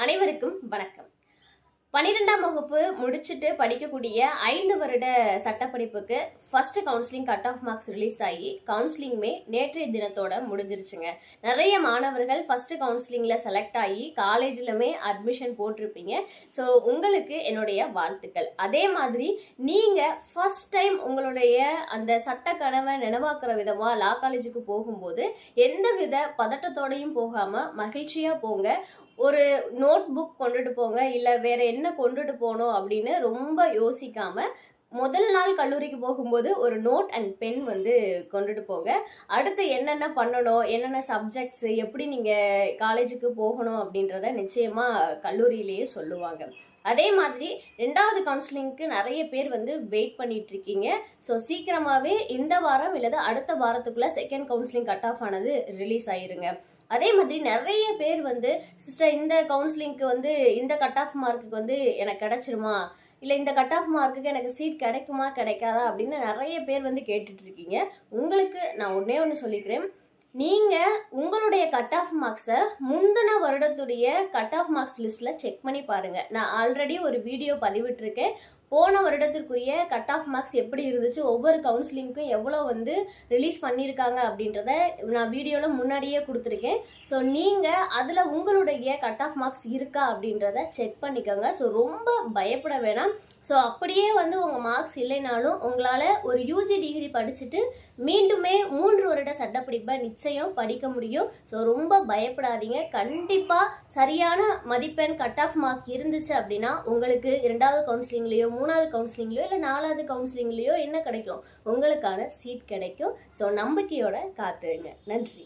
அனைவருக்கும் வணக்கம். 12ஆம் வகுப்பு முடிச்சுட்டு படிக்கக்கூடிய 5 வருட சட்டப்படிப்புக்கு first counselling cut off marks release ஆகி கவுன்சிலிங்குமே நேற்றைய தினத்தோட முடிஞ்சிருச்சுங்க. நிறைய மாணவர்கள் ஃபர்ஸ்ட் கவுன்சிலிங்ல செலக்ட் ஆகி காலேஜ்லுமே அட்மிஷன் போட்டிருப்பீங்க. ஸோ உங்களுக்கு என்னுடைய வாழ்த்துக்கள். அதே மாதிரி நீங்க ஃபர்ஸ்ட் டைம் உங்களுடைய அந்த சட்ட கனவை நினைவாக்குற விதமா லா காலேஜுக்கு போகும்போது எந்தவித பதட்டத்தோடையும் போகாம மகிழ்ச்சியா போங்க. ஒரு நோட் புக் கொண்டுட்டு போங்க, இல்லை வேற என்ன கொண்டுட்டு போகணும் அப்படின்னு ரொம்ப யோசிக்காம முதல் நாள் கல்லூரிக்கு போகும்போது ஒரு நோட் அண்ட் பென் கொண்டுட்டு போங்க. அடுத்து என்னென்ன பண்ணணும், என்னென்ன சப்ஜெக்ட்ஸ், எப்படி நீங்கள் காலேஜுக்கு போகணும் அப்படின்றத நிச்சயமாக கல்லூரியிலேயே சொல்லுவாங்க. அதே மாதிரி 2வது கவுன்சிலிங்க்கு நிறைய பேர் வெயிட் பண்ணிட்டு இருக்கீங்க. ஸோ சீக்கிரமாகவே இந்த வாரம் இல்லது அடுத்த வாரத்துக்குள்ள செகண்ட் கவுன்சிலிங் கட் ஆஃப் ஆனது ரிலீஸ் ஆயிருங்க. அதே மாதிரி நிறைய பேர் சிஸ்டர் இந்த கவுன்சிலிங்க்கு இந்த கட் ஆஃப் மார்க்குக்கு எனக்கு கிடைச்சிருமா, இல்லை இந்த கட் ஆஃப் மார்க்குக்கு எனக்கு சீட் கிடைக்குமா கிடைக்காதா அப்படின்னு நிறைய பேர் கேட்டுட்டு இருக்கீங்க. உங்களுக்கு நான் ஒன்று சொல்லிக்கிறேன். நீங்கள் உங்களுடைய கட் ஆஃப் மார்க்ஸை முந்தின வருடத்துடைய கட் ஆஃப் மார்க்ஸ் லிஸ்ட்டில் செக் பண்ணி பாருங்கள். நான் ஆல்ரெடி ஒரு வீடியோ பதிவிட்டிருக்கேன். போன வருடத்திற்குரிய கட் ஆஃப் மார்க்ஸ் எப்படி இருந்துச்சு, ஒவ்வொரு கவுன்சிலிங்க்கும் எவ்வளோ ரிலீஸ் பண்ணியிருக்காங்க அப்படின்றத நான் வீடியோவில் முன்னாடியே கொடுத்துருக்கேன். ஸோ நீங்கள் அதில் உங்களுடைய கட் ஆஃப் மார்க்ஸ் இருக்கா அப்படின்றத செக் பண்ணிக்கோங்க. ஸோ ரொம்ப பயப்பட வேணாம். ஸோ அப்படியே உங்கள் மார்க்ஸ் இல்லைனாலும் உங்களால் ஒரு யூஜி டிகிரி படிச்சுட்டு மீண்டுமே 3 வருட சட்டப்படிப்பை நிச்சயம் படிக்க முடியும். ஸோ ரொம்ப பயப்படாதீங்க. கண்டிப்பாக சரியான மதிப்பெண் கட் ஆஃப் மார்க் இருந்துச்சு அப்படின்னா உங்களுக்கு 2வது கவுன்சிலிங்லேயோ 3வது கவுன்சிலிங்லையோ இல்லை 4வது கவுன்சிலிங்லையோ என்ன கிடைக்கும், உங்களுக்கான சீட் கிடைக்கும். ஸோ நம்பிக்கையோட காத்துருங்க. நன்றி.